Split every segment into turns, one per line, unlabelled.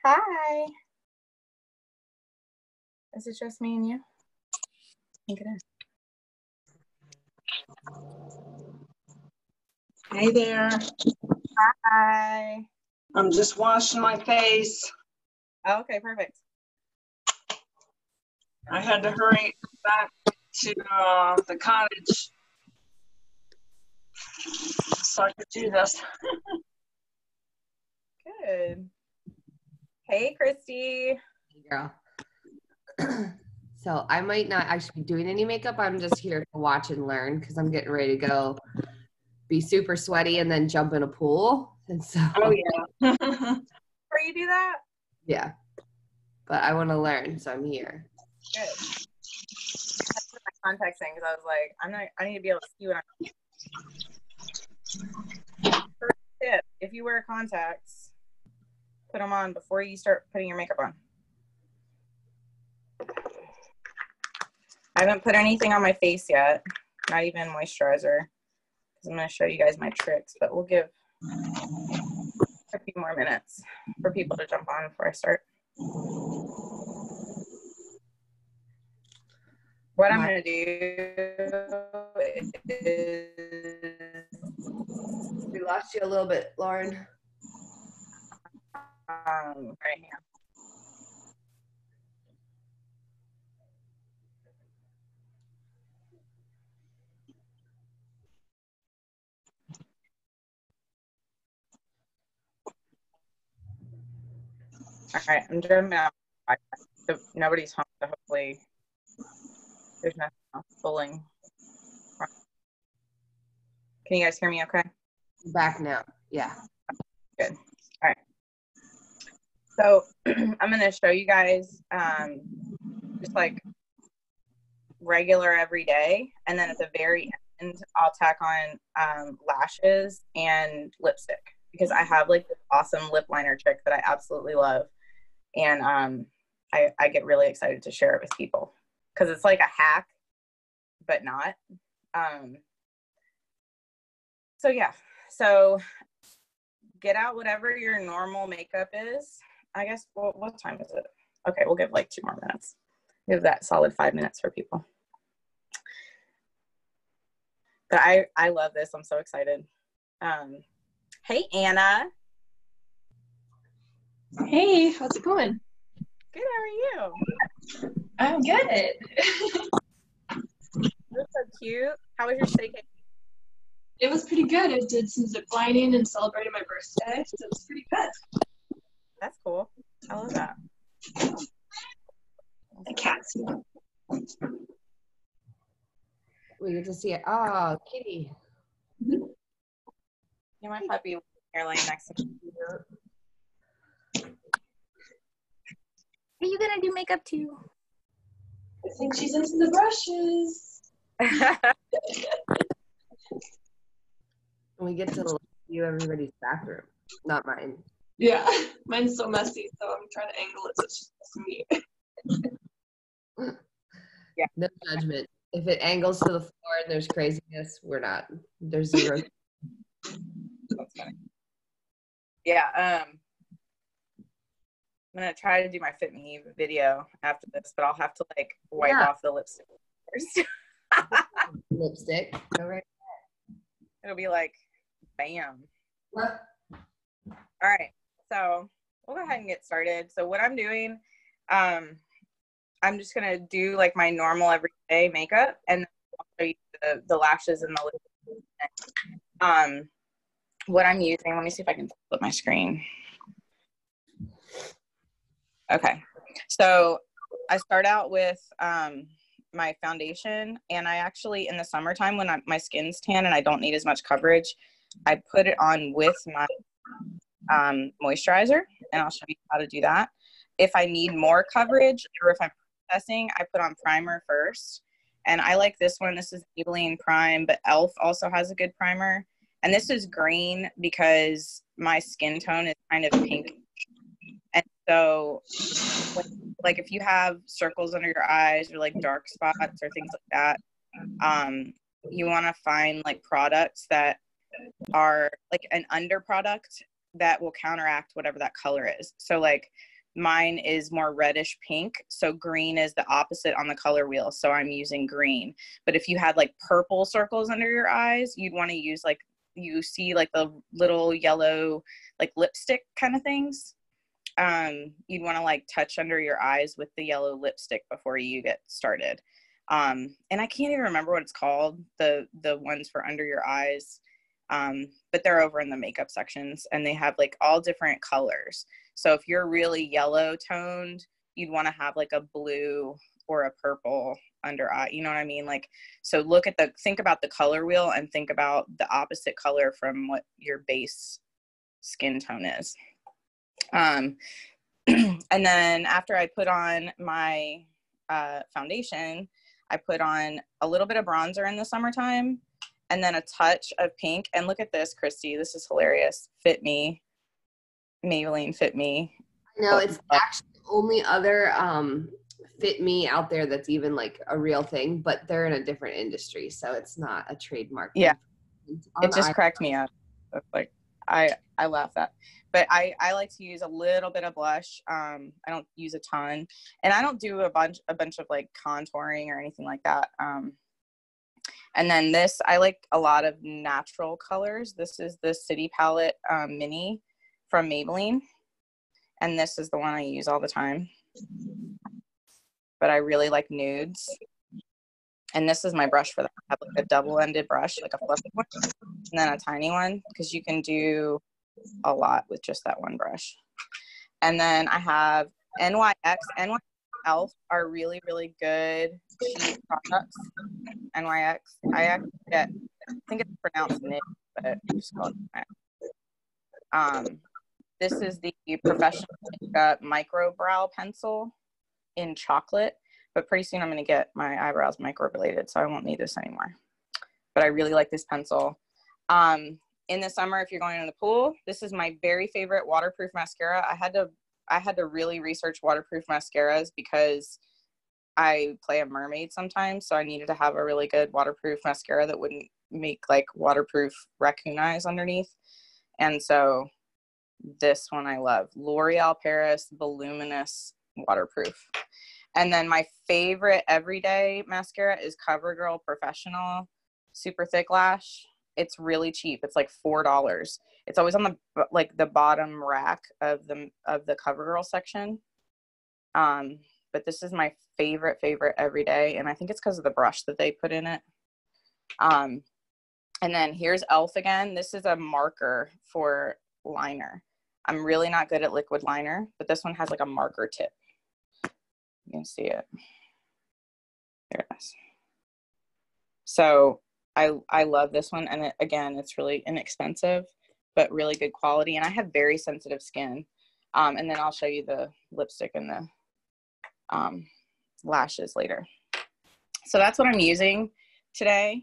Hi. Is it just me and you? I think it is.
Hey there.
Hi.
I'm just washing my face.
Oh, okay, perfect.
I had to hurry back to the cottage so I could do this.
Good. Hey, Christy.
Hey, girl. So I might not actually be doing any makeup. I'm just here to watch and learn because I'm getting ready to go be super sweaty and then jump in a pool. And so,
Oh, yeah.
Before you do that?
Yeah. But I want to learn, so I'm here.
Good. I put my contacts in because I was like, I need to be able to see what I'm. First tip: if you wear contacts, put them on before you start putting your makeup on. I haven't put anything on my face yet, not even moisturizer. I'm going to show you guys my tricks, but we'll give a few more minutes for people to jump on before I start. What I'm going to do is...
We lost you a little bit, Lauren.
Right here. All right, I'm doing now. So nobody's home, so hopefully there's nothing else pulling. Can you guys hear me okay?
Back now. Yeah.
Good. All right. So I'm going to show you guys just like regular every day. And then at the very end, I'll tack on lashes and lipstick because I have like this awesome lip liner trick that I absolutely love. And I get really excited to share it with people because it's like a hack, but not. So yeah, so get out whatever your normal makeup is. I guess, well, what time is it? Okay, we'll give like 2 more minutes. Give that solid 5 minutes for people. But I love this. I'm so excited. Hey, Anna.
Hey, how's it going?
Good, how are you?
I'm good.
You're so cute. How was your staycation?
It was pretty good. I did some zip lining and celebrated my birthday, so it was pretty good.
That's cool. I love that.
The cats.
We get to see it. Oh, Kitty.
You my puppy here laying next to me. Are you gonna do makeup too?
I think she's into the brushes.
We get to view everybody's bathroom, not mine.
Yeah, mine's so messy, so I'm trying to angle it so it's just me.
Yeah.
No judgment. If it angles to the floor and there's craziness, there's zero.
That's funny. Yeah, I'm gonna try to do my Fit Me video after this, but I'll have to like wipe off the lipstick first.
Lipstick. Go right.
It'll be like, bam.
What?
All right, so we'll go ahead and get started. So what I'm doing, I'm just gonna do like my normal everyday makeup, and I'll show you the lashes and the lipstick. What I'm using. Let me see if I can flip my screen. Okay, so I start out with my foundation, and I actually, in the summertime when my skin's tan and I don't need as much coverage, I put it on with my moisturizer, and I'll show you how to do that. If I need more coverage or if I'm processing, I put on primer first, and I like this one. This is Maybelline Prime, but e.l.f. also has a good primer, and this is green because my skin tone is kind of pink. And so, like if you have circles under your eyes or like dark spots or things like that, you want to find like products that are like an under product that will counteract whatever that color is. So like Mine is more reddish pink. So green is the opposite on the color wheel. So I'm using green. But if you had like purple circles under your eyes, you'd want to use like, you see like the little yellow, like lipstick kind of things. You'd want to like touch under your eyes with the yellow lipstick before you get started. And I can't even remember what it's called, the ones for under your eyes. But they're over in the makeup sections, and they have like all different colors. So if you're really yellow toned, you'd want to have like a blue or a purple under eye, you know what I mean? Like, so think about the color wheel and think about the opposite color from what your base skin tone is. And then after I put on my foundation, I put on a little bit of bronzer in the summertime, and then a touch of pink. And look at this, Christy. This is hilarious. Fit Me. Maybelline Fit Me.
No, it's actually the only other Fit Me out there that's even like a real thing, but they're in a different industry, so it's not a trademark.
Yeah. It just cracked me up. Like, I laugh at. But I like to use a little bit of blush. I don't use a ton. And I don't do a bunch of like contouring or anything like that. And then this, I like a lot of natural colors. This is the City Palette Mini from Maybelline. And this is the one I use all the time. But I really like nudes. And this is my brush for that. I have like a double-ended brush, like a fluffy one, and then a tiny one, because you can do a lot with just that one brush. And then I have NYX. NYX Elf are really, really good cheap products. NYX. I think it's pronounced NYX, but I just call it NYX. This is the Professional Makeup Micro Brow Pencil in chocolate. But pretty soon I'm going to get my eyebrows microbladed, so I won't need this anymore. But I really like this pencil. In the summer, if you're going in the pool, this is my very favorite waterproof mascara. I had to really research waterproof mascaras because I play a mermaid sometimes, so I needed to have a really good waterproof mascara that wouldn't make like waterproof raccoon eyes underneath. And so this one I love. L'Oreal Paris Voluminous Waterproof. And then my favorite everyday mascara is CoverGirl Professional Super Thick Lash. It's really cheap. It's like $4. It's always on the bottom rack of the CoverGirl section. But this is my favorite everyday, and I think it's because of the brush that they put in it. And then here's Elf again. This is a marker for liner. I'm really not good at liquid liner, but this one has like a marker tip. You can see it. There it is. So I love this one, and it's really inexpensive, but really good quality. And I have very sensitive skin. And then I'll show you the lipstick and the lashes later. So that's what I'm using today.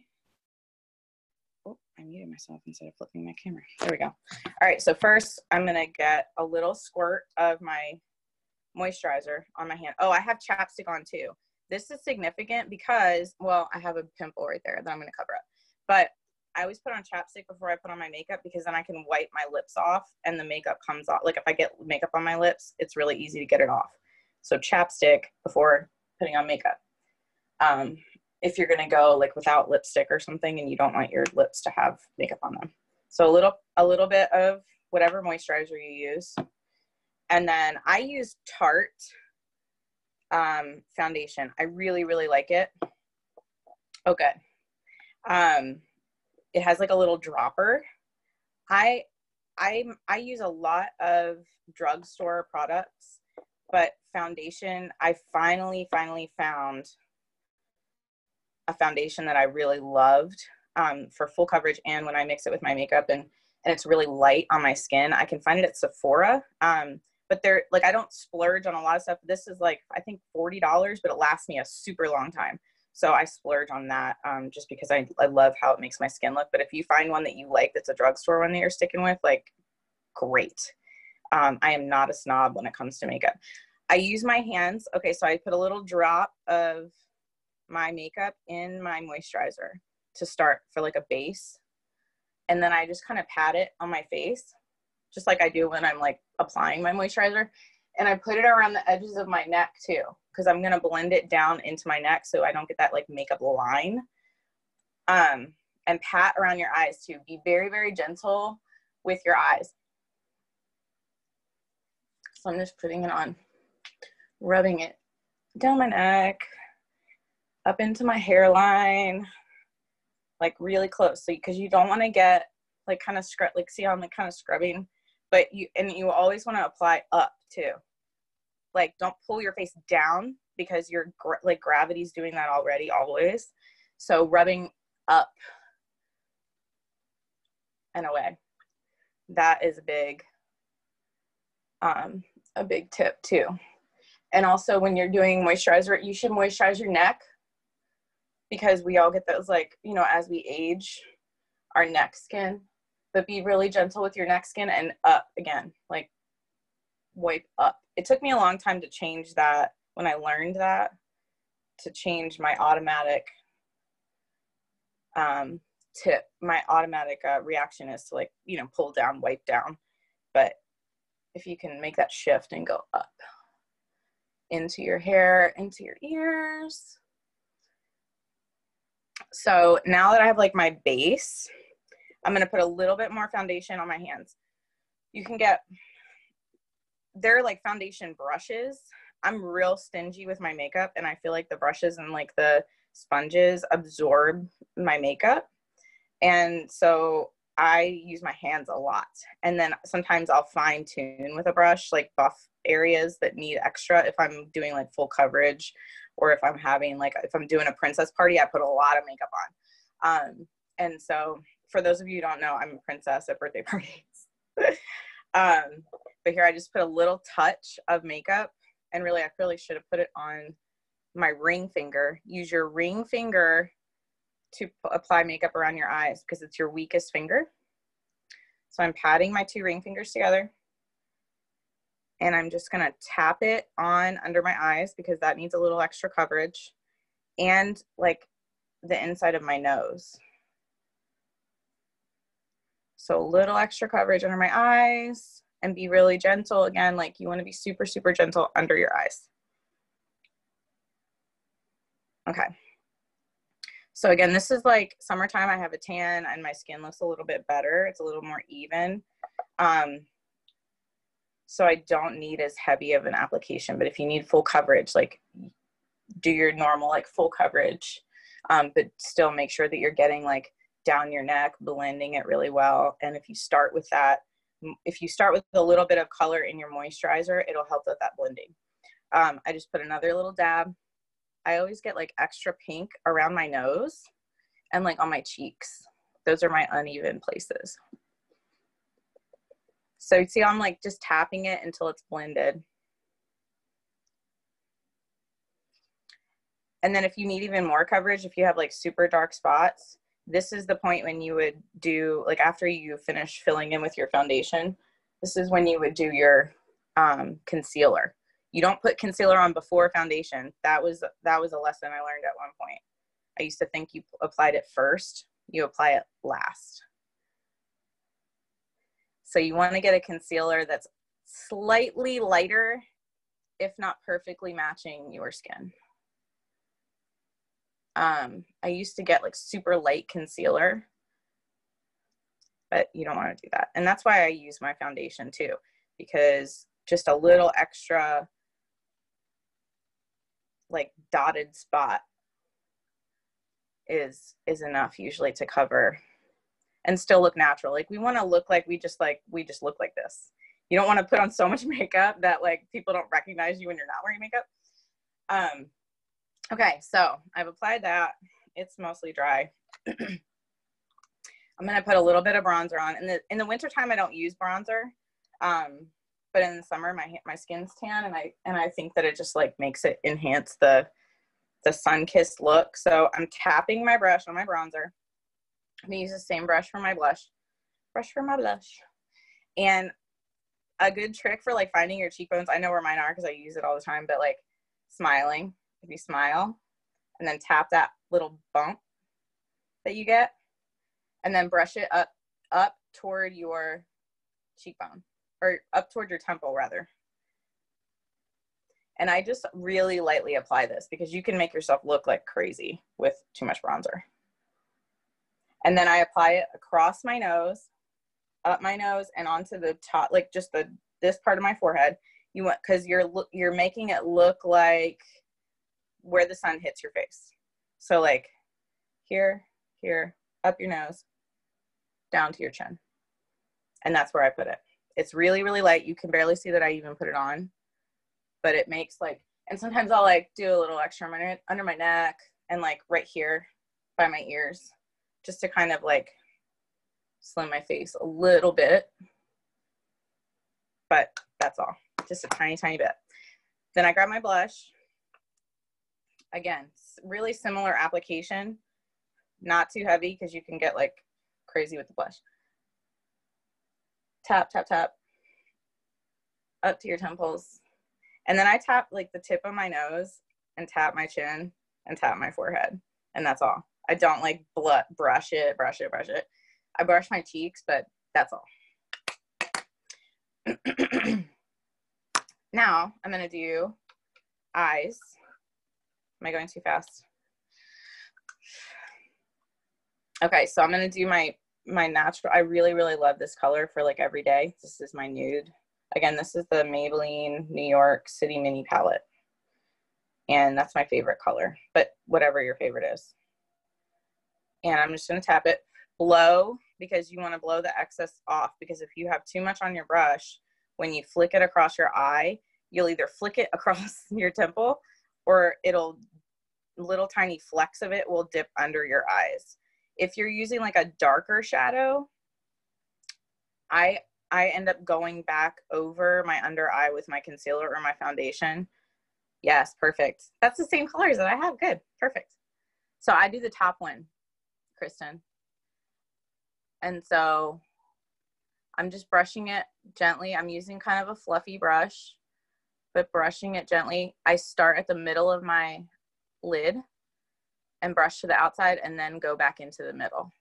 Oh, I muted myself instead of flipping my camera. There we go. All right, so first I'm gonna get a little squirt of my moisturizer on my hand. Oh, I have chapstick on too. This is significant because, well, I have a pimple right there that I'm going to cover up. But I always put on chapstick before I put on my makeup because then I can wipe my lips off and the makeup comes off. Like if I get makeup on my lips, it's really easy to get it off. So chapstick before putting on makeup. If you're going to go like without lipstick or something and you don't want your lips to have makeup on them. So a little bit of whatever moisturizer you use. And then I use Tarte foundation. I really, really like it. Okay. It has like a little dropper. I use a lot of drugstore products, but foundation, I finally found a foundation that I really loved for full coverage and when I mix it with my makeup, and it's really light on my skin. I can find it at Sephora. But they're like, I don't splurge on a lot of stuff. This is like, I think $40, but it lasts me a super long time. So I splurge on that just because I love how it makes my skin look. But if you find one that you like that's a drugstore one that you're sticking with, like, great. I am not a snob when it comes to makeup. I use my hands. Okay, so I put a little drop of my makeup in my moisturizer to start for like a base. And then I just kind of pat it on my face, just like I do when I'm like applying my moisturizer. And I put it around the edges of my neck too, because I'm going to blend it down into my neck so I don't get that like makeup line. And pat around your eyes too. Be very, very gentle with your eyes. So I'm just putting it on, rubbing it down my neck, up into my hairline, like really close. So, because you don't want to get like kind of scrub, like see how I'm like kind of scrubbing, but you always want to apply up too. Like don't pull your face down because your like gravity's doing that already always. So rubbing up and away. That is a big tip too. And also when you're doing moisturizer, you should moisturize your neck, because we all get those, like, you know, as we age, our neck skin, but be really gentle with your neck skin and up again, like wipe up. It took me a long time to change that when I learned that, to change my automatic tip. My automatic reaction is to, like, you know, pull down, wipe down. But if you can make that shift and go up into your hair, into your ears. So now that I have like my base, I'm going to put a little bit more foundation on my hands. You can get, they're like foundation brushes. I'm real stingy with my makeup, and I feel like the brushes and like the sponges absorb my makeup. And so I use my hands a lot. And then sometimes I'll fine tune with a brush, like buff areas that need extra if I'm doing like full coverage, or if I'm having like, if I'm doing a princess party, I put a lot of makeup on. And so for those of you who don't know, I'm a princess at birthday parties. But here I just put a little touch of makeup, and really, I really should have put it on my ring finger. Use your ring finger to apply makeup around your eyes because it's your weakest finger. So I'm patting my two ring fingers together, and I'm just gonna tap it on under my eyes because that needs a little extra coverage, and like the inside of my nose. So a little extra coverage under my eyes, and be really gentle. Again, like you want to be super, super gentle under your eyes. Okay. So again, this is like summertime. I have a tan and my skin looks a little bit better. It's a little more even. So I don't need as heavy of an application, but if you need full coverage, like do your normal, like full coverage, but still make sure that you're getting like down your neck, blending it really well. And if you start with that, if you start with a little bit of color in your moisturizer, it'll help with that blending. I just put another little dab. I always get like extra pink around my nose and like on my cheeks. Those are my uneven places. So you see, I'm like just tapping it until it's blended. And then if you need even more coverage, if you have like super dark spots, this is the point when you would do, like after you finish filling in with your foundation, this is when you would do your concealer. You don't put concealer on before foundation. That was a lesson I learned at one point. I used to think you applied it first, you apply it last. So you want to get a concealer that's slightly lighter, if not perfectly matching your skin. I used to get like super light concealer, but you don't want to do that. And that's why I use my foundation too, because just a little extra like dotted spot is enough usually to cover and still look natural. Like we want to look like we just look like this. You don't want to put on so much makeup that like people don't recognize you when you're not wearing makeup. Okay, so I've applied that. It's mostly dry. I'm gonna put a little bit of bronzer on. In the wintertime, I don't use bronzer, but in the summer, my skin's tan, and I think that it just like makes it enhance the sun-kissed look. So I'm tapping my brush on my bronzer. I'm gonna use the same brush for my blush. And a good trick for like finding your cheekbones, I know where mine are because I use it all the time, but like smiling. If you smile and then tap that little bump that you get, and then brush it up toward your cheekbone, or up toward your temple rather. And I just really lightly apply this because you can make yourself look like crazy with too much bronzer. And then I apply it across my nose, up my nose, and onto the top, like just this part of my forehead. You want, because you're making it look like where the sun hits your face. So like here, up your nose, down to your chin. And that's where I put it. It's really, really light. You can barely see that I even put it on, but it makes like, and sometimes I'll like do a little extra under my neck and like right here by my ears, just to kind of like slim my face a little bit. But that's all, just a tiny, tiny bit. Then I grab my blush. Again, really similar application, not too heavy because you can get like crazy with the blush. Tap, tap, tap, up to your temples. And then I tap like the tip of my nose and tap my chin and tap my forehead. And that's all. I don't like brush it. I brush my cheeks, but that's all. Now I'm going to do eyes. Am I going too fast? Okay, so I'm going to do my natural. I really, really love this color for like every day. This is my nude. Again, this is the Maybelline New York City Mini Palette. And that's my favorite color, but whatever your favorite is. And I'm just going to tap it. Blow, because you want to blow the excess off, because if you have too much on your brush, when you flick it across your eye, you'll either flick it across your temple or little tiny flecks of it will dip under your eyes. If you're using like a darker shadow, I end up going back over my under eye with my concealer or my foundation. Yes, perfect. That's the same colors that I have. Good, perfect. So I do the top one, Kristen. And so I'm just brushing it gently. I'm using kind of a fluffy brush, but brushing it gently. I start at the middle of my lid and brush to the outside and then go back into the middle.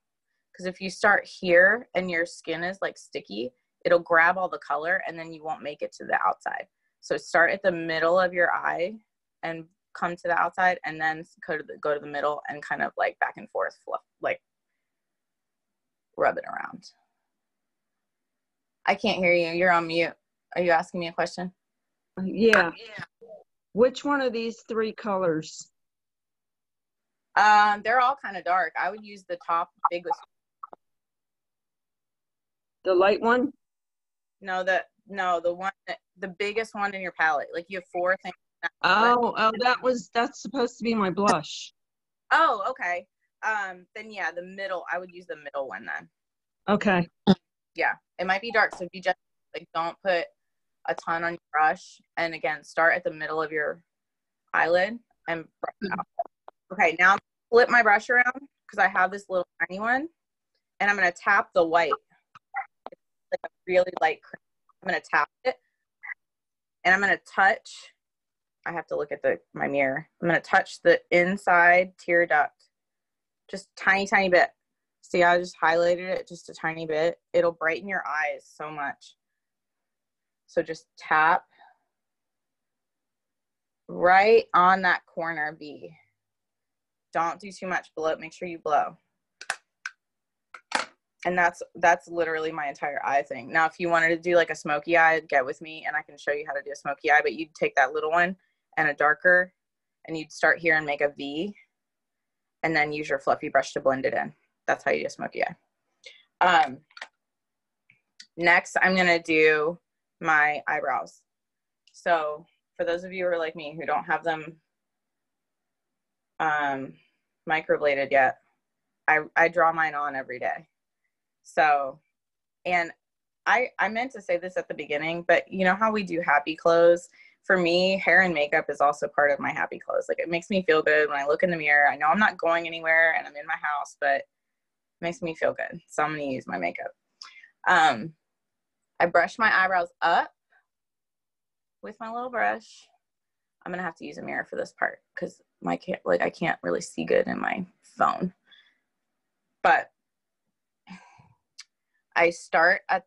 Because if you start here and your skin is like sticky, it'll grab all the color and then you won't make it to the outside. So start at the middle of your eye and come to the outside, and then go to the middle and kind of like back and forth, fluff, like rub it around. I can't hear you. You're on mute. Are you asking me a question?
Yeah. Which one of these three colors?
They're all kind of dark. I would use the top biggest.
The light one?
No, the one the biggest one in your palette. Like you have 4 things.
Oh, that's supposed to be my blush.
Oh, okay. Then yeah, the middle. I would use the middle one then.
Okay.
Yeah, it might be dark, so if you just like don't put a ton on your brush, and again, start at the middle of your eyelid and brush it out. Okay, now flip my brush around because I have this little tiny one, and I'm gonna tap the white. It's like a really light cream. I'm gonna tap it, and I'm gonna touch. I have to look at my mirror. I'm gonna touch the inside tear duct, just tiny, tiny bit. See, I just highlighted it just a tiny bit. It'll brighten your eyes so much. So just tap right on that corner B. Don't do too much. Blow. Make sure you blow. And that's literally my entire eye thing. Now, if you wanted to do like a smoky eye, get with me and I can show you how to do a smoky eye, but you'd take that little one and a darker, and you'd start here and make a V, and then use your fluffy brush to blend it in. That's how you do a smoky eye. Next, I'm going to do my eyebrows. So for those of you who are like me who don't have them microbladed yet, I draw mine on every day. So, and I meant to say this at the beginning, but you know how we do happy clothes? For me, hair and makeup is also part of my happy clothes. Like, it makes me feel good when I look in the mirror. I know I'm not going anywhere and I'm in my house, but it makes me feel good. So I'm going to use my makeup. I brush my eyebrows up with my little brush. I'm going to have to use a mirror for this part because I can't really see good in my phone. But I start at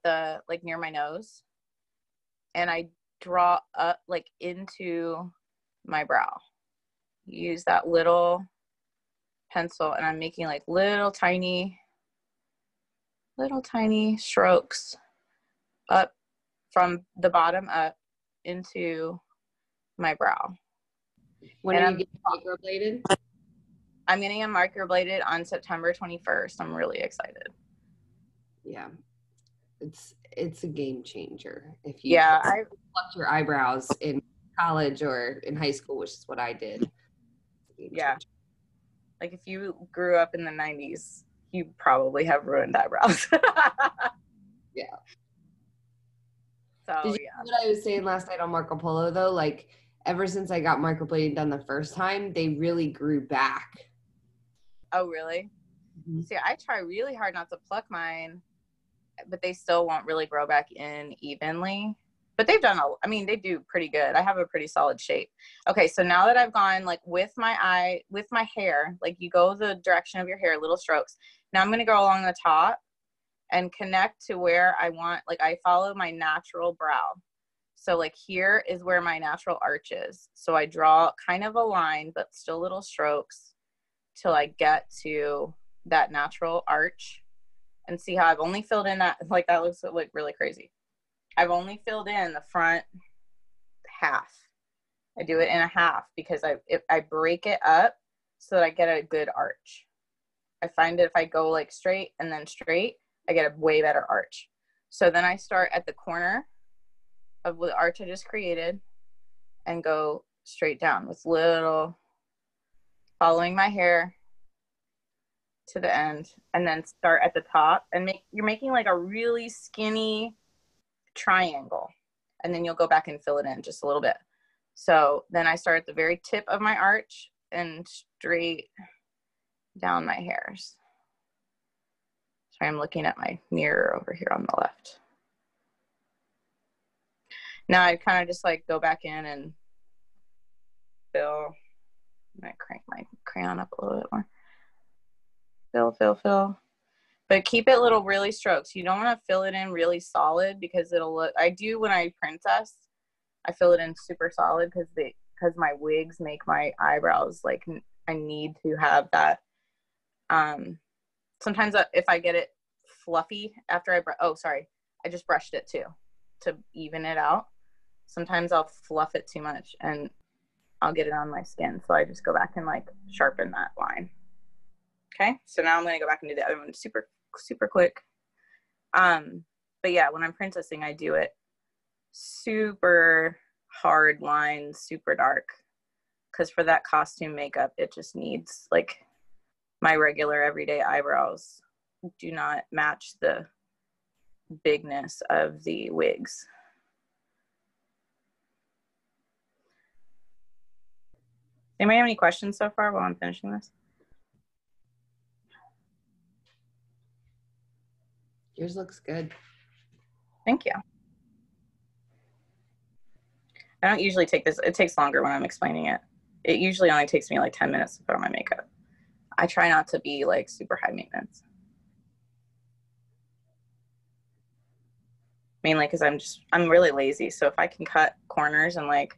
near my nose, and I draw up like into my brow. Use that little pencil, and I'm making like little tiny strokes up from the bottom up into my brow.
When
And
are you getting microbladed?
I'm getting them microbladed on September 21st. I'm really excited.
Yeah. It's a game changer. If you
Yeah,
plucked your eyebrows in college or in high school, which is what I did.
Yeah. Like if you grew up in the 90s, you probably have ruined eyebrows.
Yeah.
So,
Did you know what I was saying last night on Marco Polo though? Like ever since I got microblading done the first time, they really grew back.
Oh, really?
Mm-hmm.
See, I try really hard not to pluck mine, but they still won't really grow back in evenly. But they've done they do pretty good. I have a pretty solid shape. Okay, so now that I've gone like with my hair, like you go the direction of your hair, little strokes. Now I'm gonna go along the top and connect to where I want, like I follow my natural brow. So like here is where my natural arch is. So I draw kind of a line, but still little strokes till I get to that natural arch. And see how I've only filled in that, like that looks like really crazy. I've only filled in the front half. I do it in a half because I break it up so that I get a good arch. I find that if I go like straight and then straight, I get a way better arch. So then I start at the corner of the arch I just created and go straight down with little, following my hair to the end, and then start at the top and you're making like a really skinny triangle, and then you'll go back and fill it in just a little bit. So then I start at the very tip of my arch and straight down my hairs. So I'm looking at my mirror over here on the left. Now I kind of just like go back in and fill. I'm gonna crank my crayon up a little bit more. Fill. But keep it little really strokes. You don't want to fill it in really solid because it'll look, I do when I princess, I fill it in super solid because my wigs make my eyebrows like I need to have that. Sometimes if I get it fluffy after I just brushed it too to even it out. Sometimes I'll fluff it too much and I'll get it on my skin. So I just go back and like sharpen that line. Okay, so now I'm going to go back and do the other one super, super quick. But yeah, when I'm princessing, I do it super hard lines, super dark. Because for that costume makeup, it just needs, like, my regular everyday eyebrows do not match the bigness of the wigs. Anybody have any questions so far while I'm finishing this?
Yours looks good.
Thank you. I don't usually take this. It takes longer when I'm explaining it. It usually only takes me like 10 minutes to put on my makeup. I try not to be like super high maintenance. Mainly because I'm really lazy. So if I can cut corners and like,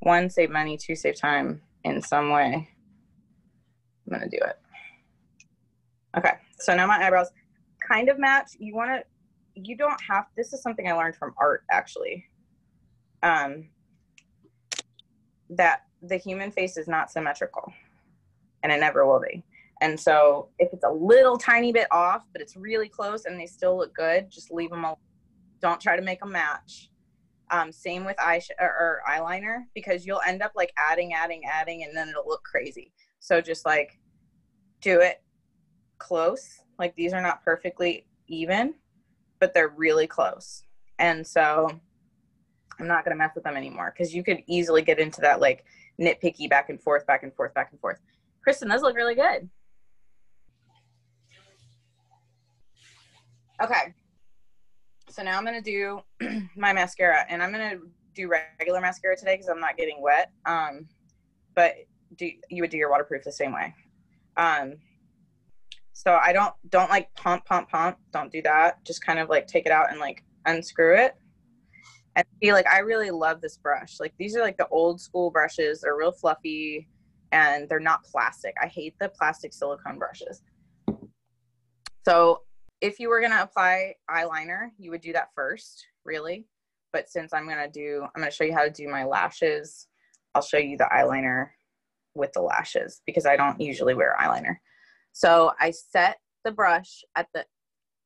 one, save money, two, save time in some way, I'm going to do it. Okay. So now my eyebrows kind of match. You don't have, this is something I learned from art actually. That the human face is not symmetrical and it never will be. And so if it's a little tiny bit off, but it's really close and they still look good, just leave them alone. Don't try to make them match. Same with eyeliner, because you'll end up like adding, and then it'll look crazy. So just like do it close. Like these are not perfectly even, but they're really close. And so I'm not going to mess with them anymore because you could easily get into that like nitpicky back and forth. Kristen, those look really good. Okay. So now I'm going to do my mascara, and I'm going to do regular mascara today because I'm not getting wet. But you would do your waterproof the same way. So I don't like pump. Don't do that. Just kind of like take it out and like unscrew it. And see, like, I really love this brush. Like, these are like the old school brushes. They're real fluffy and they're not plastic. I hate the plastic silicone brushes. So if you were going to apply eyeliner, you would do that first, really. But since I'm going to show you how to do my lashes, I'll show you the eyeliner with the lashes because I don't usually wear eyeliner. So I set the brush at the,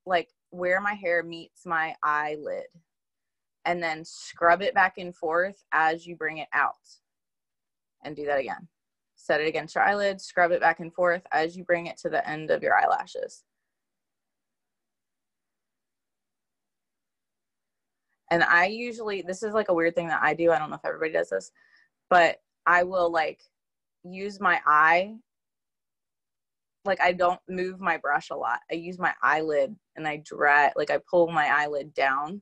like, where my hair meets my eyelid, and then scrub it back and forth as you bring it out. And do that again. Set it against your eyelid, scrub it back and forth as you bring it to the end of your eyelashes. And I usually, this is like a weird thing that I do. I don't know if everybody does this, but I will like use my eye. Like, I don't move my brush a lot. I use my eyelid and I drag, like I pull my eyelid down.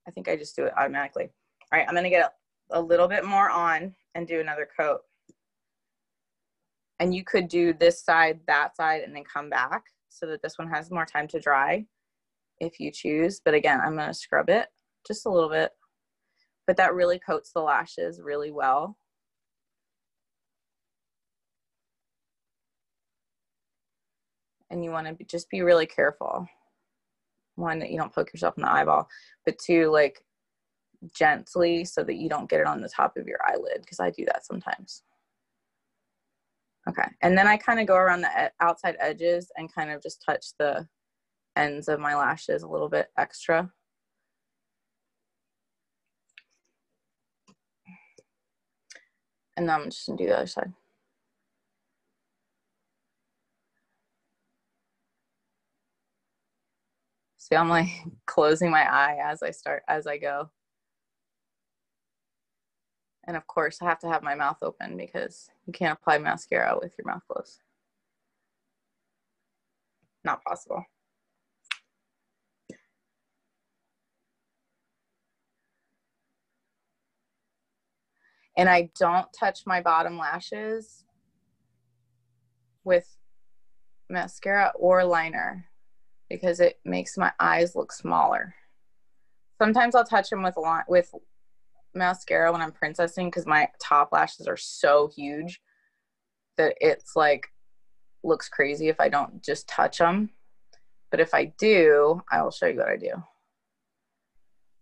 I think I just do it automatically. All right, I'm going to get a little bit more on and do another coat. And you could do this side, that side, and then come back so that this one has more time to dry if you choose. But again, I'm going to scrub it just a little bit. But that really coats the lashes really well. And you want to just be really careful. One, that you don't poke yourself in the eyeball, but two, like gently so that you don't get it on the top of your eyelid, because I do that sometimes. Okay, and then I kind of go around the outside edges and kind of just touch the ends of my lashes a little bit extra. And then I'm just gonna do the other side. See, I'm like closing my eye as I go. And of course, I have to have my mouth open because you can't apply mascara with your mouth closed. Not possible. And I don't touch my bottom lashes with mascara or liner because it makes my eyes look smaller. Sometimes I'll touch them with mascara when I'm princessing because my top lashes are so huge that it's like looks crazy if I don't just touch them. But if I do, I will show you what I do.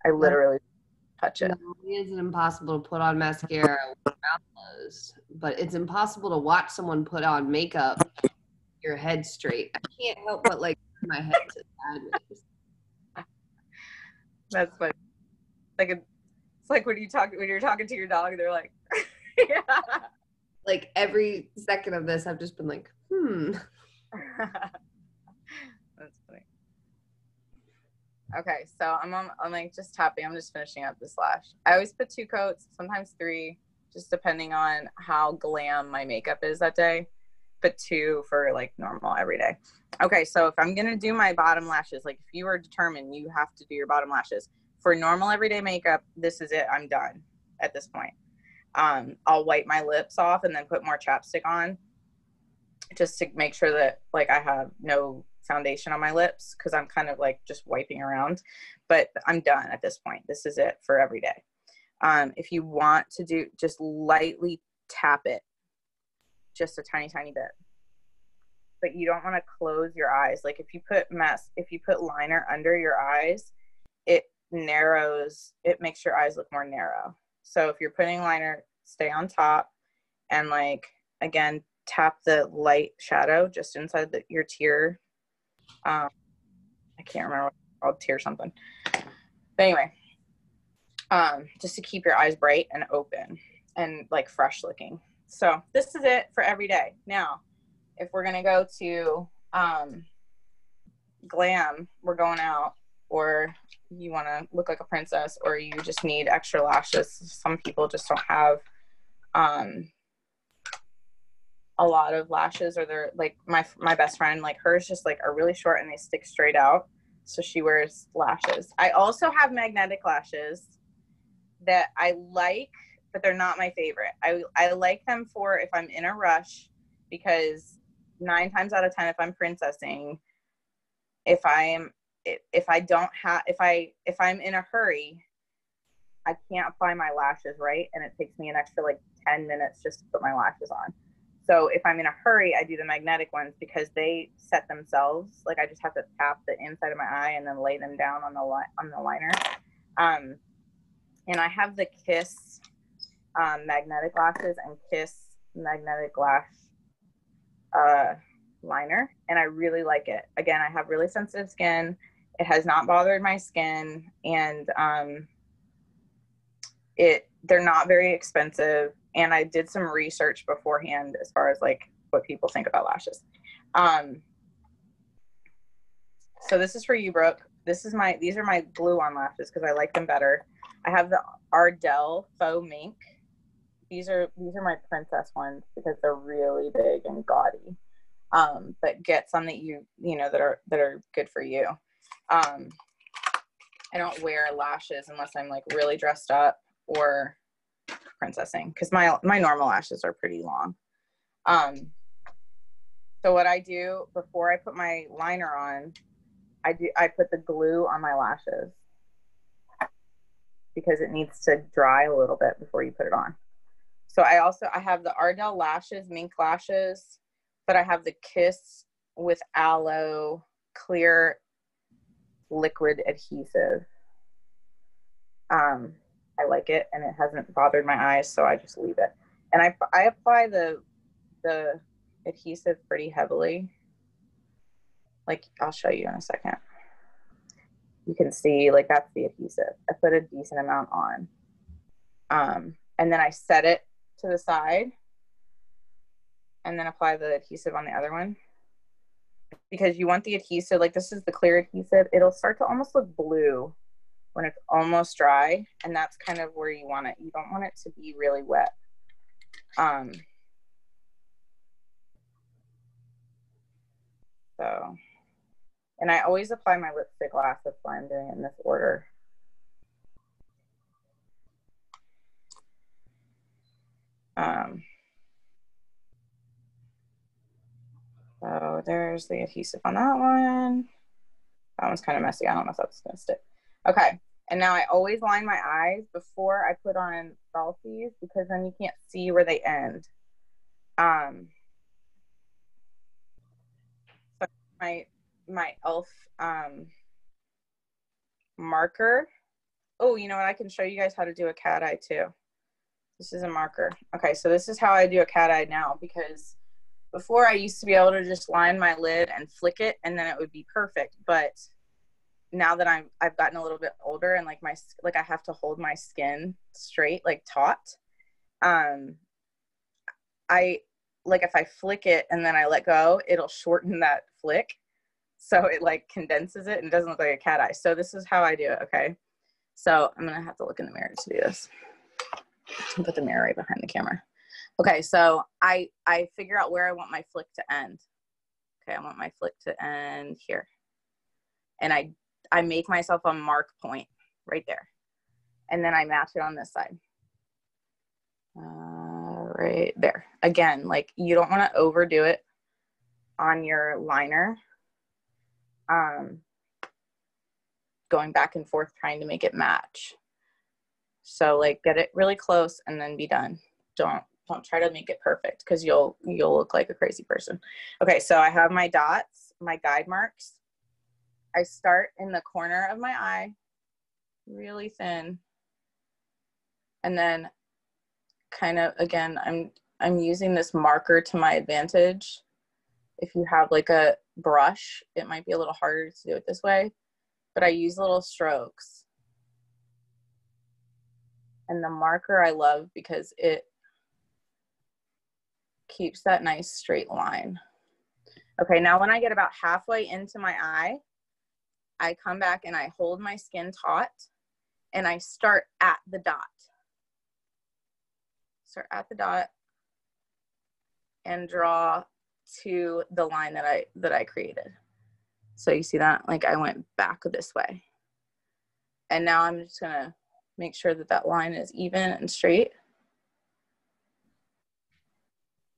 I literally touch it.
Not only is it impossible to put on mascara with your mouth closed, but it's impossible to watch someone put on makeup your head straight. I can't help but like turn my head to sideways.
That's funny. Like it's like when you're talking to your dog, they're like, yeah.
Like every second of this, I've just been like,
That's funny. Okay, so I'm like just tapping. I'm just finishing up this lash. I always put 2 coats, sometimes 3, just depending on how glam my makeup is that day. But 2 for like normal every day. Okay, so if I'm gonna do my bottom lashes, like if you were determined you have to do your bottom lashes for normal everyday makeup, this is it. I'm done at this point. I'll wipe my lips off and then put more chapstick on just to make sure that like I have no foundation on my lips because I'm kind of like just wiping around, but I'm done at this point. This is it for every day. If you want to do, just lightly tap it just a tiny bit, but you don't want to close your eyes. Like if you put liner under your eyes, it narrows, it makes your eyes look more narrow. So if you're putting liner, stay on top and like again tap the light shadow just inside your tear. I can't remember what it's called, tear something, but anyway, just to keep your eyes bright and open and like fresh looking. So this is it for every day. Now if we're gonna go to glam, we're going out, or you want to look like a princess, or you just need extra lashes. Some people just don't have a lot of lashes, or they're like my best friend, like hers just like are really short and they stick straight out, so she wears lashes. I also have magnetic lashes that I like, but they're not my favorite. I like them for if I'm in a rush, because 9 times out of 10 if I'm princessing, if if I don't have, if I'm in a hurry, I can't apply my lashes right, and it takes me an extra like 10 minutes just to put my lashes on. So if I'm in a hurry, I do the magnetic ones because they set themselves. Like I just have to tap the inside of my eye and then lay them down on the liner. And I have the Kiss magnetic lashes and Kiss magnetic lash liner, and I really like it. Again, I have really sensitive skin. It has not bothered my skin, and they're not very expensive. And I did some research beforehand as far as like what people think about lashes. So this is for you, Brooke. These are my glue-on lashes because I like them better. I have the Ardell Faux Mink. These are my princess ones because they're really big and gaudy. But get some that you know that are good for you. I don't wear lashes unless I'm like really dressed up or princessing because my normal lashes are pretty long. So what I do before I put my liner on, I put the glue on my lashes because it needs to dry a little bit before you put it on. So I have the Ardell lashes, mink lashes, but I have the Kiss with aloe clear liquid adhesive. I like it, and it hasn't bothered my eyes, so I just leave it. And I apply the adhesive pretty heavily. Like I'll show you in a second. You can see like that's the adhesive. I put a decent amount on. And then I set it to the side and then apply the adhesive on the other one. Because you want the adhesive, like this is the clear adhesive, it'll start to almost look blue when it's almost dry, and that's kind of where you want it. You don't want it to be really wet. So, and I always apply my lipstick last, that's why I'm doing it in this order. So there's the adhesive on that one. That one's kind of messy. I don't know if that's gonna stick. Okay, and now I always line my eyes before I put on falsies because then you can't see where they end. So my e.l.f. Marker. Oh, you know what? I can show you guys how to do a cat eye too. This is a marker. Okay, so this is how I do a cat eye now, because before I used to be able to just line my lid and flick it and then it would be perfect. But now that I've gotten a little bit older and like I have to hold my skin straight, like taut. I like if I flick it and then I let go, it'll shorten that flick. So it like condenses it and doesn't look like a cat eye. So this is how I do it. Okay. So I'm going to have to look in the mirror to do this. I'll put the mirror right behind the camera. Okay. So I figure out where I want my flick to end. Okay. I want my flick to end here. And I make myself a mark point right there. And then I match it on this side. Right there. Again, like you don't want to overdo it on your liner. Going back and forth trying to make it match. So like get it really close and then be done. Don't try to make it perfect because you'll look like a crazy person. Okay, so I have my dots, my guide marks. I start in the corner of my eye, really thin. And then kind of, again, I'm using this marker to my advantage. If you have like a brush, it might be a little harder to do it this way, but I use little strokes. And the marker I love because it keeps that nice straight line. Okay, now when I get about halfway into my eye, I come back and I hold my skin taut and I start at the dot. Start at the dot and draw to the line that I created. So you see that? Like I went back this way. And now I'm just gonna make sure that that line is even and straight.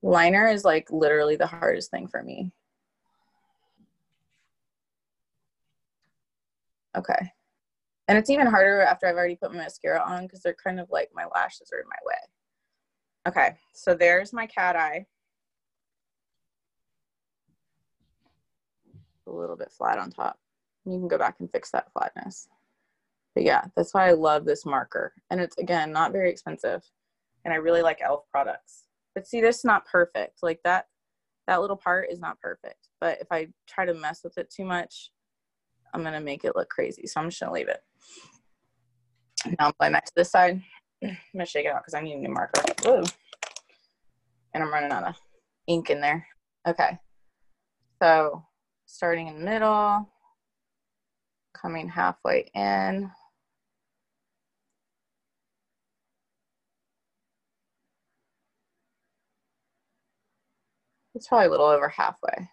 Liner is like literally the hardest thing for me. Okay. And it's even harder after I've already put my mascara on because they're kind of like my lashes are in my way. Okay, so there's my cat eye. A little bit flat on top. You can go back and fix that flatness. But yeah, that's why I love this marker. And it's, again, not very expensive. And I really like e.l.f. products. But see, this is not perfect. Like that little part is not perfect. But if I try to mess with it too much, I'm going to make it look crazy. So I'm just going to leave it. Now I'm going back to this side. I'm going to shake it out because I need a new marker. Woo. And I'm running out of ink in there. Okay. So starting in the middle, coming halfway in. It's probably a little over halfway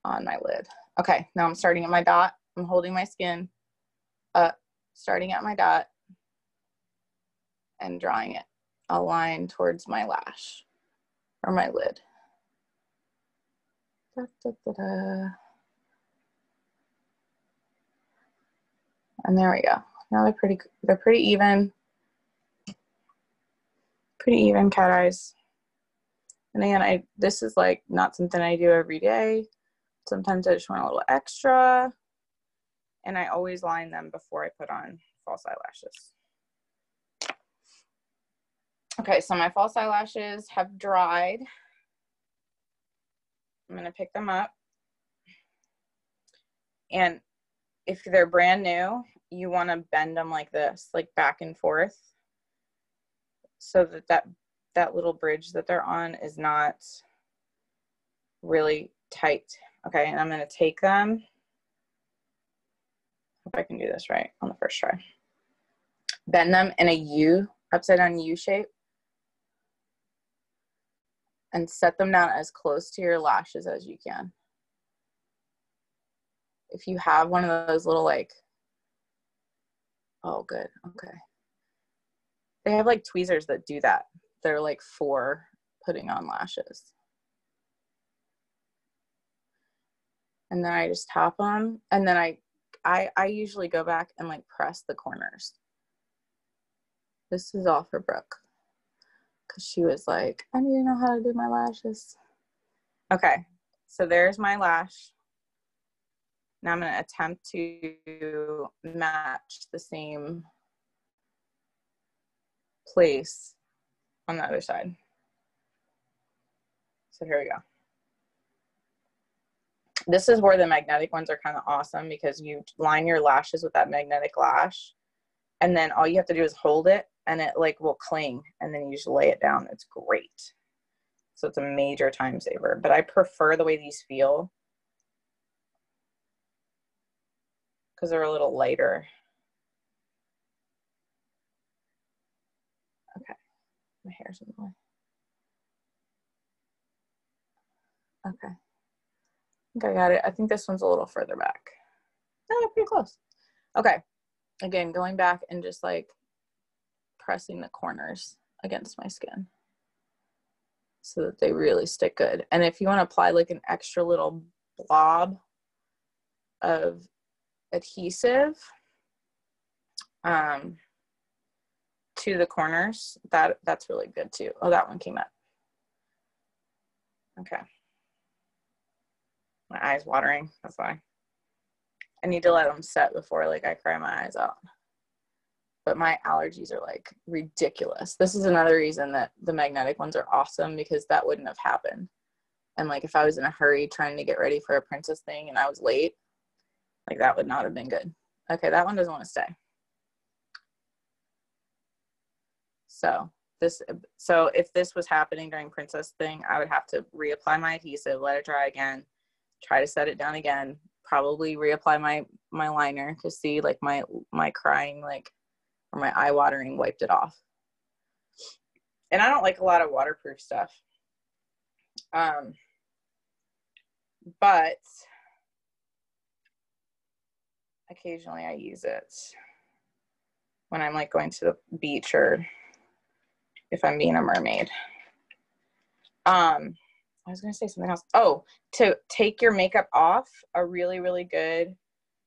on my lid. Okay, now I'm starting at my dot. I'm holding my skin up, starting at my dot, and drawing it a line towards my lash or my lid. Da, da, da, da. And there we go. Now they're pretty even. Pretty even cat eyes. And again, this is like not something I do every day. Sometimes I just want a little extra. And I always line them before I put on false eyelashes. Okay, so my false eyelashes have dried. I'm gonna pick them up. And if they're brand new, you wanna bend them like this, like back and forth, so that little bridge that they're on is not really tight. Okay, and I'm gonna take them. Hope I can do this right on the first try. Bend them in a U, upside down U shape. And set them down as close to your lashes as you can. If you have one of those little like, oh good, okay. They have like tweezers that do that. They're like for putting on lashes. And then I just tap them. And then I usually go back and like press the corners. This is all for Brooke. Because she was like, I need to know how to do my lashes. Okay, so there's my lash. Now I'm going to attempt to match the same place on the other side. So here we go. This is where the magnetic ones are kind of awesome because you line your lashes with that magnetic lash. And then all you have to do is hold it and it like will cling and then you just lay it down. It's great. So it's a major time saver, but I prefer the way these feel because they're a little lighter. Okay, my hair's in the way. Okay, I think I got it. I think this one's a little further back. No, they're pretty close. Okay, again, going back and just like pressing the corners against my skin so that they really stick good. And if you want to apply like an extra little blob of adhesive to the corners, that's really good too. Oh, that one came up. Okay. My eyes watering, that's why. I need to let them set before like I cry my eyes out. But my allergies are like ridiculous. This is another reason that the magnetic ones are awesome because that wouldn't have happened. And like if I was in a hurry trying to get ready for a princess thing and I was late, like that would not have been good. Okay, that one doesn't want to stay. So if this was happening during princess thing, I would have to reapply my adhesive, let it dry again, try to set it down again, probably reapply my liner to see like my crying like or my eye watering wiped it off. And I don't like a lot of waterproof stuff. But occasionally I use it when I'm like going to the beach or if I'm being a mermaid. I was going to say something else. Oh, to take your makeup off, a really, really good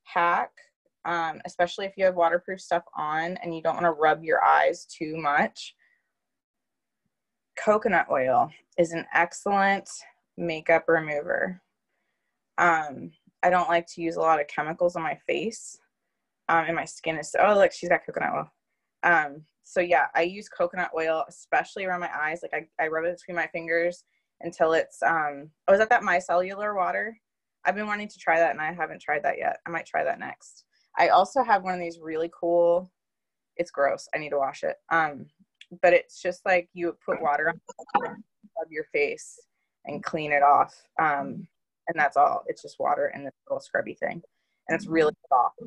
hack, especially if you have waterproof stuff on and you don't want to rub your eyes too much. Coconut oil is an excellent makeup remover. I don't like to use a lot of chemicals on my face. And my skin is, oh, look, she's got coconut oil. So yeah, I use coconut oil, especially around my eyes. Like I rub it between my fingers until it's, oh, is that micellar water? I've been wanting to try that and I haven't tried that yet. I might try that next. I also have one of these really cool, it's gross, I need to wash it. But it's just like you put water on, rub your face and clean it off. And that's all. It's just water and this little scrubby thing. And it's really soft.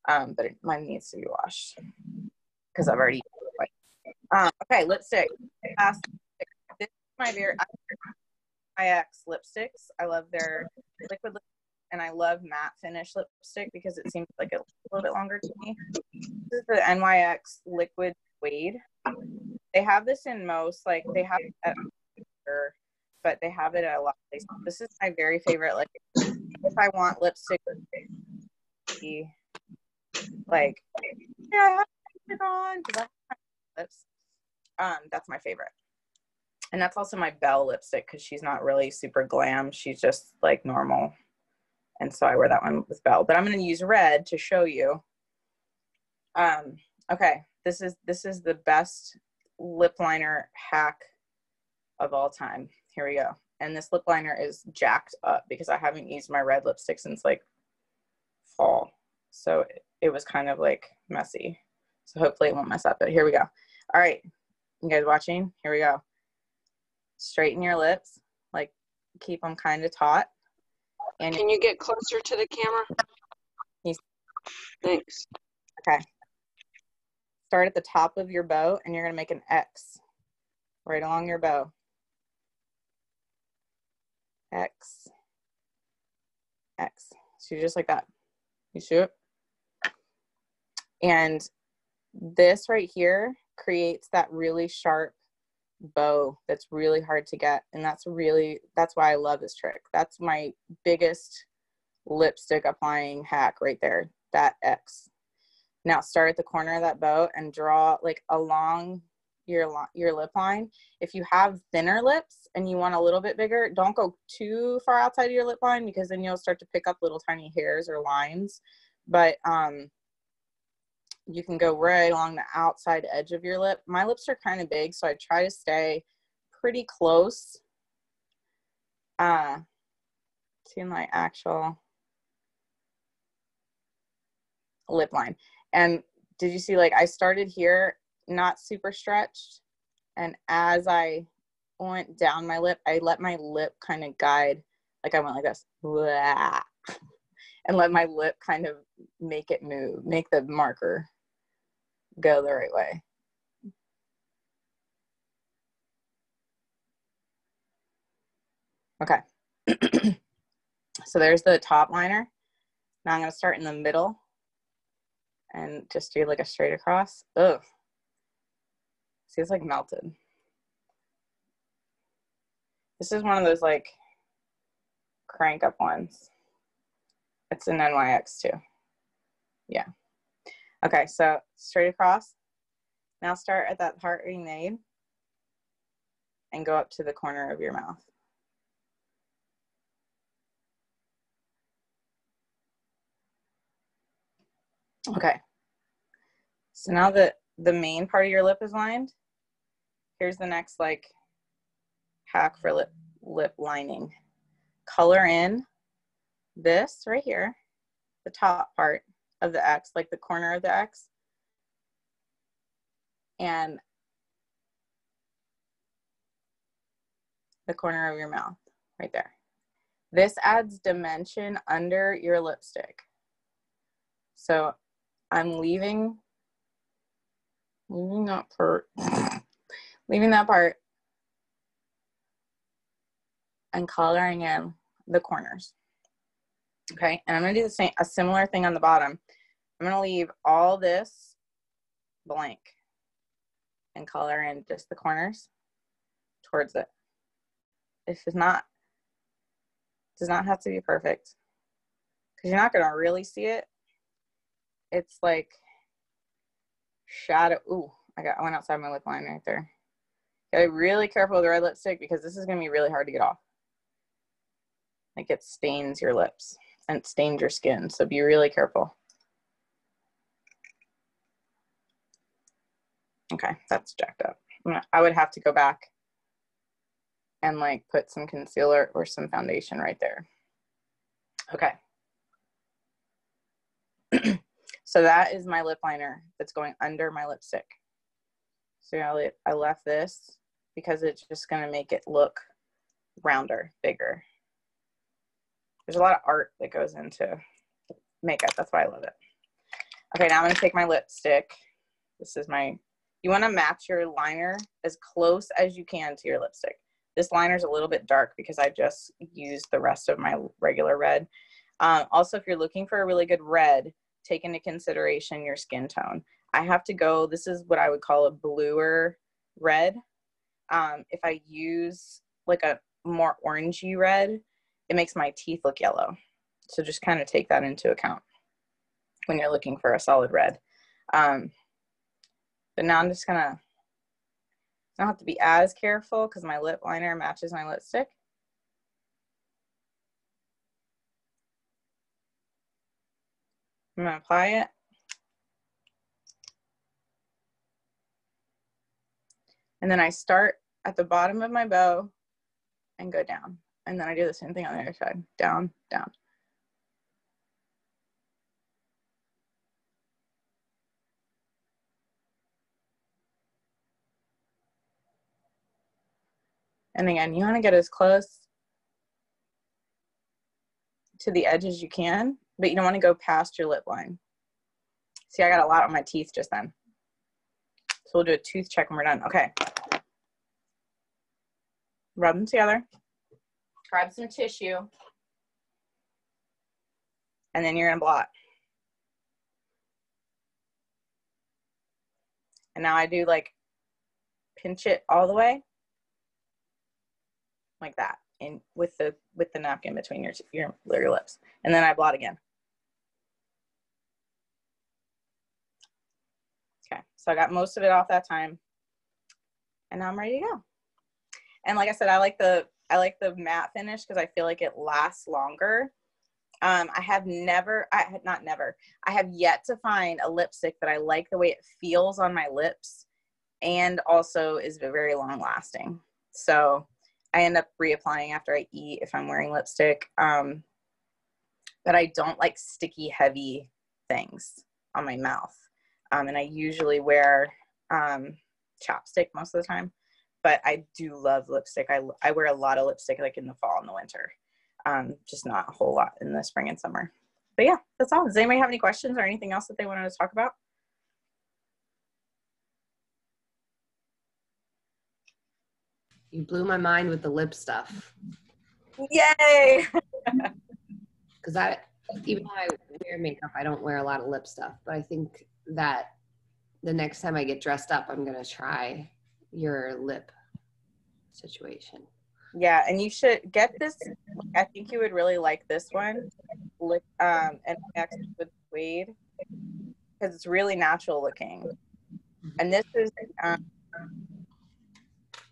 But mine needs to be washed because I've already used it. Okay, lipstick. This is my very NYX lipsticks. I love their liquid lipstick, and I love matte finish lipstick because it seems like a little bit longer to me. This is the NYX liquid suede. They have this in most, like they have it at, but they have it at a lot of places. This is my very favorite. Like if I want lipstick, like yeah, I have lipstick on because I have lips. That's my favorite. And that's also my Belle lipstick because she's not really super glam. She's just like normal. And so I wear that one with Belle. But I'm going to use red to show you. Okay, this is the best lip liner hack of all time. Here we go. And this lip liner is jacked up because I haven't used my red lipstick since like fall. So it was kind of like messy. So hopefully it won't mess up. But here we go. All right, you guys watching? Here we go. Straighten your lips, like keep them kind of taut. And
Can you get closer to the camera?
Yes.
Thanks.
Okay. Start at the top of your bow and you're going to make an X right along your bow. X. X. So just like that. You see it? And this right here creates that really sharp bow that's really hard to get, and that's why I love this trick. That's my biggest lipstick applying hack right there, that X. Now start at the corner of that bow and draw like along your lip line. If you have thinner lips and you want a little bit bigger, don't go too far outside of your lip line because then you'll start to pick up little tiny hairs or lines. But you can go right along the outside edge of your lip. My lips are kind of big, so I try to stay pretty close to my actual lip line. And did you see, like, I started here, not super stretched, and as I went down my lip, I let my lip kind of guide, like I went like this, and let my lip kind of make it move, make the marker go the right way. Okay. So there's the top liner. Now I'm going to start in the middle and just do like a straight across. Ugh. See, it's like melted. This is one of those like crank up ones. It's an NYX too. Yeah. Okay, so straight across. Now start at that part you made and go up to the corner of your mouth. Okay. So now that the main part of your lip is lined, here's the next like hack for lip lining. Color in this right here, the top part of the X, like the corner of the X, and the corner of your mouth right there. This adds dimension under your lipstick. So I'm leaving that part, leaving that part and coloring in the corners. Okay, and I'm gonna do a similar thing on the bottom. I'm gonna leave all this blank and color in just the corners towards it. It does not have to be perfect because you're not going to really see it. It's like shadow. Ooh, I went outside my lip line right there. Gotta be really careful with the red lipstick because this is going to be really hard to get off. Like it stains your lips and it stains your skin. So be really careful. Okay, that's jacked up. I would have to go back and like put some concealer or some foundation right there. Okay. So that is my lip liner that's going under my lipstick. So I left this because it's just going to make it look rounder, bigger. There's a lot of art that goes into makeup. That's why I love it. Okay, now I'm going to take my lipstick. This is my, you want to match your liner as close as you can to your lipstick. This liner is a little bit dark because I just used the rest of my regular red. Also, if you're looking for a really good red, take into consideration your skin tone. I have to go, this is what I would call a bluer red. If I use like a more orangey red, it makes my teeth look yellow. So just kind of take that into account when you're looking for a solid red. But now I'm just gonna, I don't have to be as careful because my lip liner matches my lipstick. I'm gonna apply it. And then I start at the bottom of my bow and go down. And then I do the same thing on the other side. Down, down. And again, you want to get as close to the edge as you can, but you don't want to go past your lip line. See, I got a lot on my teeth just then. So we'll do a tooth check when we're done. Okay. Rub them together. Grab some tissue. And then you're going to blot. And now I do like pinch it all the way. Like that. And with the napkin between your lips. And then I blot again. Okay, so I got most of it off that time. And now I'm ready to go. And like I said, I like the matte finish because I feel like it lasts longer. I have yet to find a lipstick that I like the way it feels on my lips and also is very long lasting. So I end up reapplying after I eat if I'm wearing lipstick. But I don't like sticky, heavy things on my mouth. And I usually wear chapstick most of the time. But I do love lipstick. I wear a lot of lipstick like in the fall and the winter. Just not a whole lot in the spring and summer. But yeah, that's all. Does anybody have any questions or anything else that they wanted to talk about?
You blew my mind with the lip stuff.
Yay!
Because even though I wear makeup, I don't wear a lot of lip stuff. But I think that the next time I get dressed up, I'm going to try your lip situation.
Yeah, and you should get this. I think you would really like this one. And next with Wade, because it's really natural looking. And this is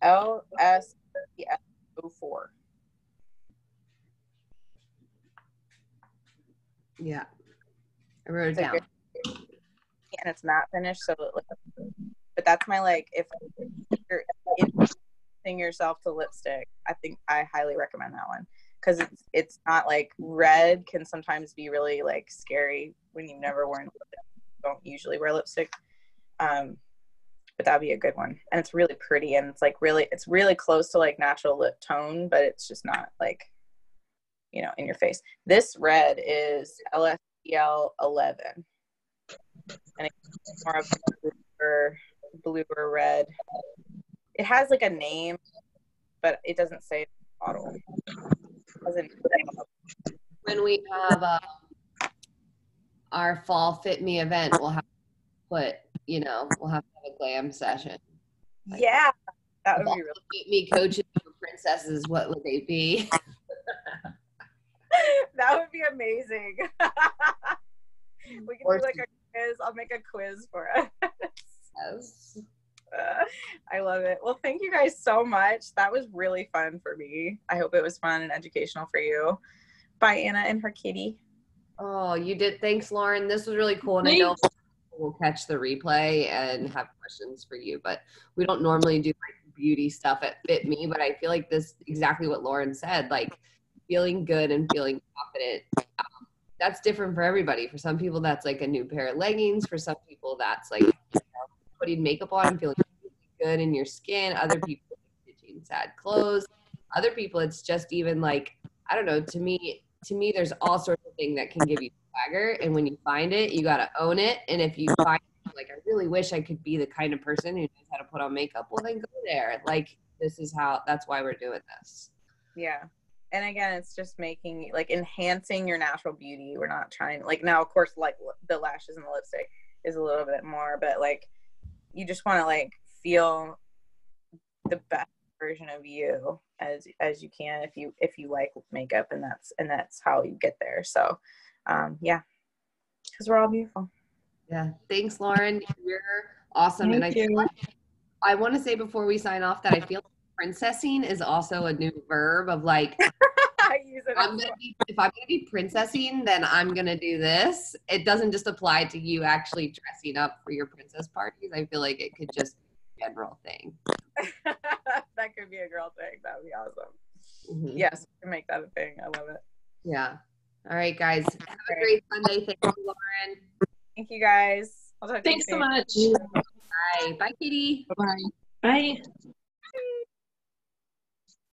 LSPF04.
Yeah, I wrote it down.
And it's matte finish, so but that's my like, if you're introducing yourself to lipstick, I think I highly recommend that one because it's not like red can sometimes be really like scary when you've never worn lipstick. Don't usually wear lipstick, but that'd be a good one. And it's really pretty and it's like it's really close to like natural lip tone, but it's just not like, you know, in your face. This red is LSPL 11. And it's more of a bluer red. It has like a name, but it doesn't say it on the bottle.
When we have our fall Fit Me event, we'll have to have a glam session. Like,
yeah, that would be really
Fit Me coaches for princesses, what would they be?
That would be amazing. We can do like a quiz. I'll make a quiz for us.
Yes.
I love it. Well, thank you guys so much. That was really fun for me. I hope it was fun and educational for you. Bye, Anna and her kitty.
Oh, you did. Thanks, Lauren. This was really cool. And I know we'll catch the replay and have questions for you, but we don't normally do like beauty stuff at Fit Me, but I feel like this exactly what Lauren said, like feeling good and feeling confident. That's different for everybody. For some people, that's like a new pair of leggings. For some people, that's like putting makeup on and feeling good in your skin. Other people, stitching sad clothes. Other people, it's just even like, I don't know, to me, there's all sorts of things that can give you swagger. And when you find it, you got to own it. And if you find, like, I really wish I could be the kind of person who knows how to put on makeup, well, then go there. Like, that's why we're doing this.
Yeah. And again, it's just making, like, enhancing your natural beauty. We're not trying, like, now, of course, like, the lashes and the lipstick is a little bit more, but, like, you just want to, like, feel the best version of you as you can if you like makeup, and that's how you get there. So, yeah, because we're all beautiful.
Yeah. Thanks, Lauren. You're awesome.
Thank
And
you.
I want to say before we sign off that I feel like princessing is also a new verb of like,
I use it.
if I'm gonna be princessing, then I'm gonna do this. It doesn't just apply to you actually dressing up for your princess parties. I feel like it could just be a general thing.
That could be a girl thing. That would be awesome.
Mm-hmm.
Yes, we can make that a thing. I love it.
Yeah. All right, guys. Have a great Sunday. Thank you, Lauren.
Thank you, guys. I'll talk to you
Thanks so
soon.
much.
Bye. Bye, Katie.
Bye-bye.
Bye.